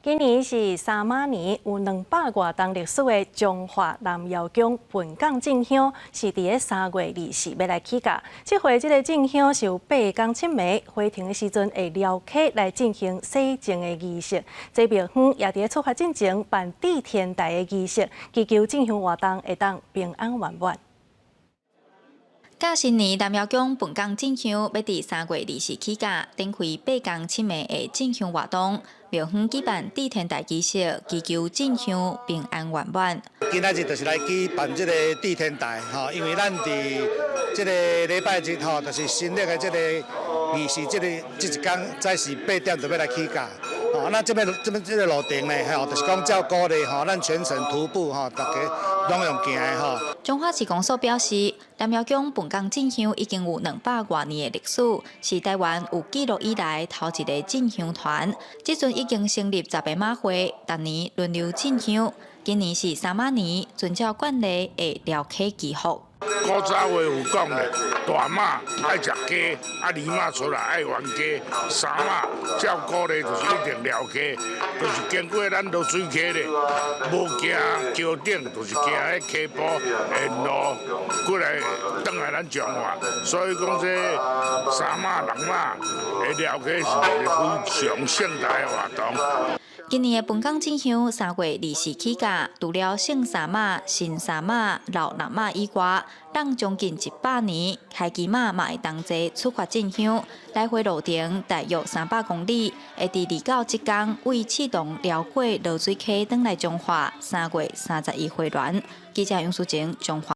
今年是三马年，有200多栋历史的中华南窑宫本港进香，是伫个3月24要来起价。这回这个进香是有8天7暝，回庭的时阵会撩客来进行洗净的仪式。这庙方也伫个出发进前办祭天台的仪式，祈求进香活动会当平安圆满。甲新年南窑宫本港进香要伫3月24起价，展开8天7暝的进香活动。庙方举办祭天台仪式，祈求进香平安圆满。今仔日就是来举办这个祭天台，因为咱伫这个礼拜日就是新历的这个仪式，这一天早是8点就要来起价。那这边这个路程呢，就是讲照鼓励咱全程徒步大家拢用行的中华市公所表示，南窑宫本港进香已经有200多年的历史，是台湾有记录以来头一个进香团。即阵已经成立10个马会，逐年轮流进香。今年是3马年，遵照惯例会撩客祈福。古早话有讲咧，大马爱食鸡，二马出来爱还鸡，三马照鼓励就是一定撩客，就是经过咱落水溪咧，无行桥顶，就是行迄溪坡沿路过来，转来咱中华。所以讲这三马6马的撩客是一个非常盛大的活动。今年的本港进香3月24起价，除了圣三马、新三马、老6马以外，让将近100年开基马嘛会同齐出发进香，来回路程大约300公里，会伫29这天为启动辽过落水溪转来中华3月31回銮。记者杨淑晴，中华。